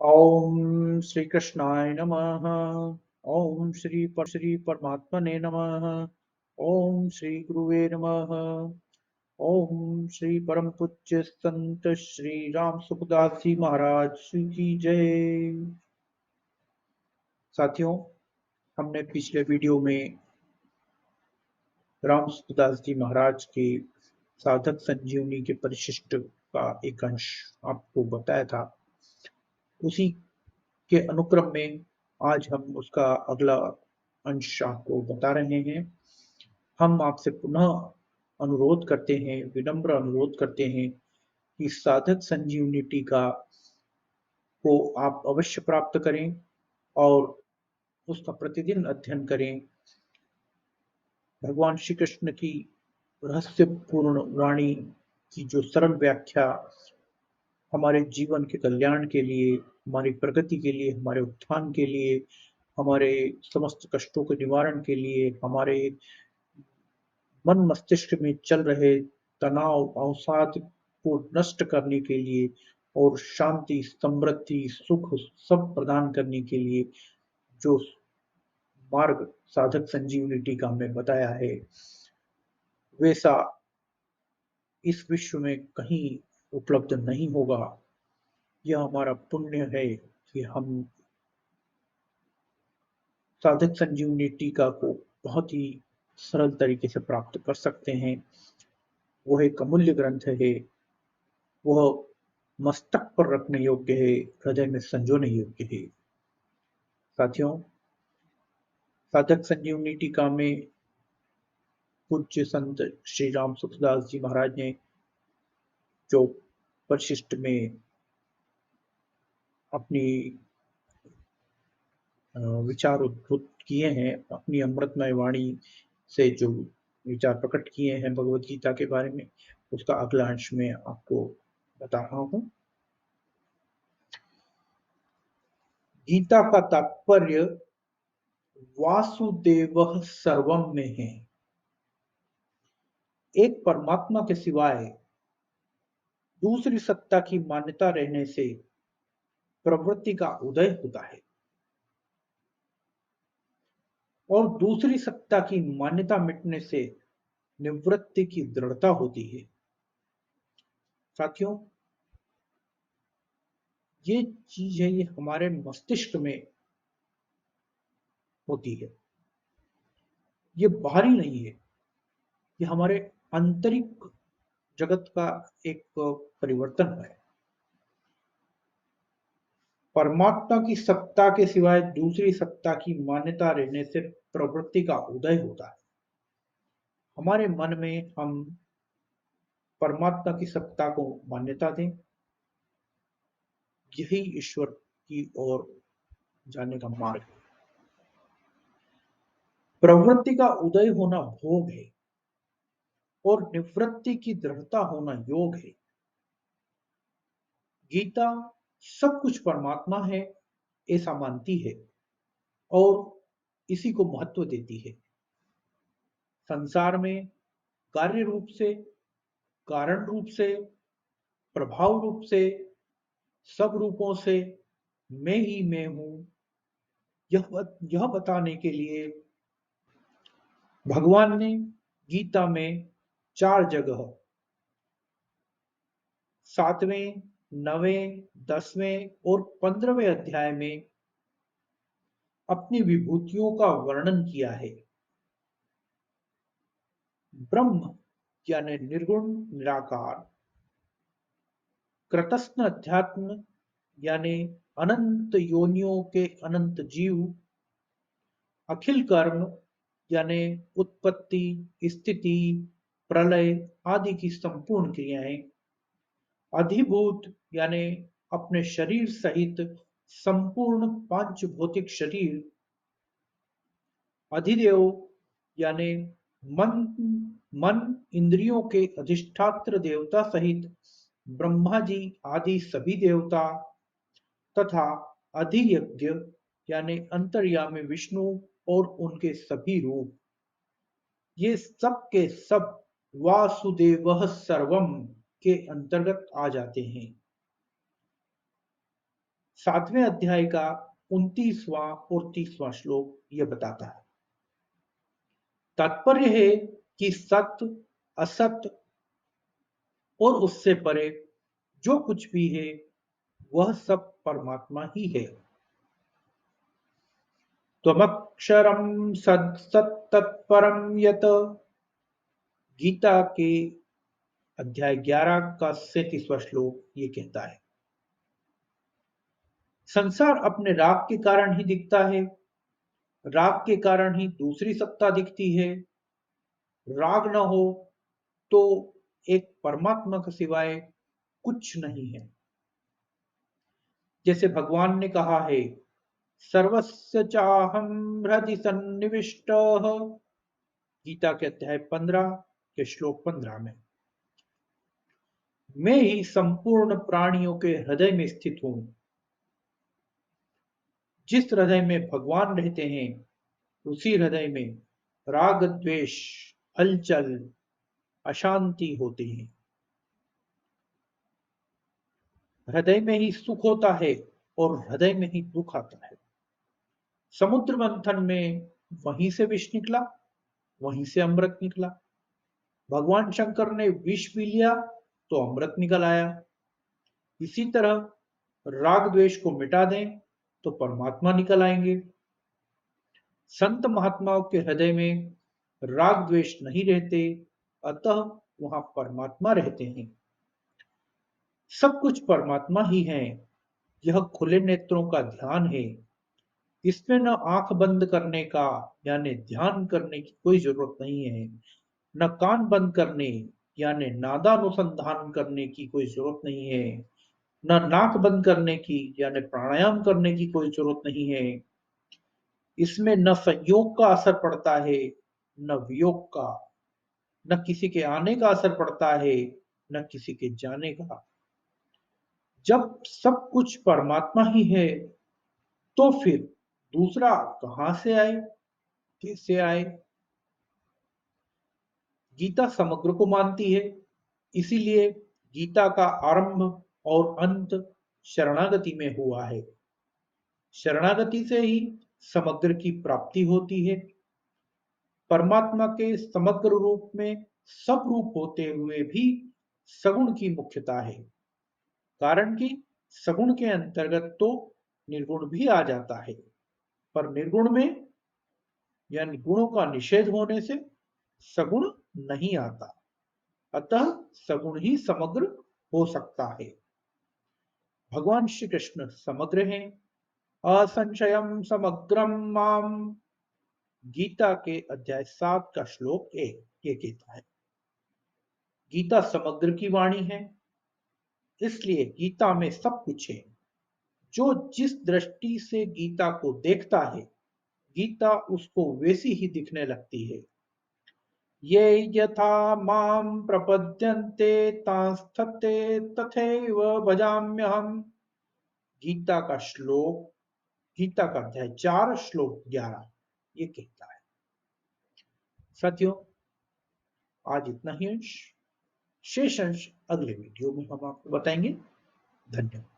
ओम श्री कृष्णाय नमः। ओम श्री परमात्मने नमः। ओम श्री गुरुवे नमः। ओम श्री परम पूज्य संत श्री राम सुखदास जी महाराज की जय। साथियों, हमने पिछले वीडियो में राम सुखदास जी महाराज के साधक संजीवनी के परिशिष्ट का एक अंश आपको बताया था। उसी के अनुक्रम में आज हम उसका अगला अंश आपको बता रहे हैं। हम आपसे पुनः अनुरोध करते हैं, विनम्र अनुरोध करते हैं कि साधक संजीवनी टीका को आप अवश्य प्राप्त करें और उसका प्रतिदिन अध्ययन करें। भगवान श्री कृष्ण की रहस्यपूर्ण वाणी की जो सरल व्याख्या हमारे जीवन के कल्याण के लिए, हमारी प्रगति के लिए, हमारे उत्थान के लिए, हमारे समस्त कष्टों के निवारण के लिए, हमारे मन मस्तिष्क में चल रहे तनाव अवसाद को नष्ट करने के लिए और शांति, समृद्धि, सुख सब प्रदान करने के लिए जो मार्ग साधक संजीवनी टीका में बताया है, वैसा इस विश्व में कहीं उपलब्ध नहीं होगा। यह हमारा पुण्य है कि हम साधक संजीवनी टीका को बहुत ही सरल तरीके से प्राप्त कर सकते हैं। वह एक अमूल्य ग्रंथ है। वह मस्तक पर रखने योग्य है, हृदय में संजोने योग्य है। साथियों, साधक संजीवनी टीका में पूज्य संत श्री राम सुखदास जी महाराज ने जो परिशिष्ट में अपनी विचार उद्भुत किए हैं, अपनी अमृतमय वाणी से जो विचार प्रकट किए हैं भगवत गीता के बारे में, उसका अगला अंश में आपको बता रहा हूं। गीता का तात्पर्य वासुदेव सर्वम में है। एक परमात्मा के सिवाय दूसरी सत्ता की मान्यता रहने से प्रवृत्ति का उदय होता है और दूसरी सत्ता की मान्यता मिटने से निवृत्ति की दृढ़ता होती है। साथियों, ये चीज है, ये हमारे मस्तिष्क में होती है। ये बाहरी नहीं है, ये हमारे आंतरिक जगत का एक परिवर्तन है। परमात्मा की सत्ता के सिवाय दूसरी सत्ता की मान्यता रहने से प्रवृत्ति का उदय होता है। हमारे मन में हम परमात्मा की सत्ता को मान्यता दें, यही ईश्वर की ओर जाने का मार्ग है। प्रवृत्ति का उदय होना भोग है और निवृत्ति की दृढ़ता होना योग है। गीता सब कुछ परमात्मा है ऐसा मानती है और इसी को महत्व देती है। संसार में कार्य रूप से, कारण रूप से, प्रभाव रूप से, सब रूपों से मैं ही मैं हूं, यह बताने के लिए भगवान ने गीता में 4 जगह 7वें, 9वें, 10वें और 15वें अध्याय में अपनी विभूतियों का वर्णन किया है। ब्रह्म यानी निर्गुण निराकार, कृतस्थ अध्यात्म यानी अनंत योनियों के अनंत जीव, अखिल कर्म यानी उत्पत्ति, स्थिति, प्रलय आदि की संपूर्ण क्रियाएं, अधिभूत यानी अपने शरीर सहित संपूर्ण पांच भौतिक शरीर, अधिदेव यानी मन मन इंद्रियों के अधिष्ठात्र देवता सहित ब्रह्मा जी आदि सभी देवता, तथा अधियज्ञ यानी अंतर्यामी विष्णु और उनके सभी रूप, ये सब के सब वासुदेव सर्वम के अंतर्गत आ जाते हैं। 7वें अध्याय का 29वां और 30वां श्लोक यह बताता है। तात्पर्य है कि सत्य, असत्य और उससे परे जो कुछ भी है वह सब परमात्मा ही है। त्वमक्षरम सत्तत्परम यत, गीता के अध्याय 11 का 37वां श्लोक ये कहता है। संसार अपने राग के कारण ही दिखता है, राग के कारण ही दूसरी सत्ता दिखती है। राग न हो तो एक परमात्मा के सिवाय कुछ नहीं है। जैसे भगवान ने कहा है, सर्वस्य चाहम हृदि सन्निविष्टः, गीता के अध्याय 15 के श्लोक 15 में। मैं ही संपूर्ण प्राणियों के हृदय में स्थित हूं। जिस हृदय में भगवान रहते हैं उसी हृदय में राग द्वेष, हलचल, अशांति होती है। हृदय में ही सुख होता है और हृदय में ही दुख आता है। समुद्र मंथन में वहीं से विष निकला, वहीं से अमृत निकला। भगवान शंकर ने विष पी लिया तो अमृत निकल आया। इसी तरह राग द्वेष को मिटा दें तो परमात्मा निकल आएंगे। संत महात्माओं के हृदय में राग द्वेष नहीं रहते, अतः वहां परमात्मा रहते हैं। सब कुछ परमात्मा ही है। यह खुले नेत्रों का ध्यान है। इसमें न आंख बंद करने का यानी ध्यान करने की कोई जरूरत नहीं है, न कान बंद करने यानी नादानुसंधान करने की कोई जरूरत नहीं है, न नाक बंद करने की यानी प्राणायाम करने की कोई जरूरत नहीं है। इसमें न संयोग का असर पड़ता है, न वियोग का, न किसी के आने का असर पड़ता है, न किसी के जाने का। जब सब कुछ परमात्मा ही है तो फिर दूसरा कहां से आए, कैसे आए? गीता समग्र को मानती है, इसीलिए गीता का आरंभ और अंत शरणागति में हुआ है। शरणागति से ही समग्र की प्राप्ति होती है। परमात्मा के समग्र रूप में सब रूप होते हुए भी सगुण की मुख्यता है, कारण कि सगुण के अंतर्गत तो निर्गुण भी आ जाता है, पर निर्गुण में यानी गुणों का निषेध होने से सगुण नहीं आता, अतः सगुण ही समग्र हो सकता है। भगवान श्री कृष्ण समग्र हैं। असंशयम समग्रम माम, गीता के अध्याय 7 का श्लोक 1 ये कहता है। गीता समग्र की वाणी है, इसलिए गीता में सब कुछ है। जो जिस दृष्टि से गीता को देखता है, गीता उसको वैसी ही दिखने लगती है। ये यथा माम प्रपद्यन्ते तांस्तते तथैव भजाम्यहम्, गीता का श्लोक, गीता का अध्याय 4 श्लोक 11 ये कहता है। साथियों, आज इतना ही अंश, शेष अंश अगले वीडियो में हम आपको बताएंगे। धन्यवाद।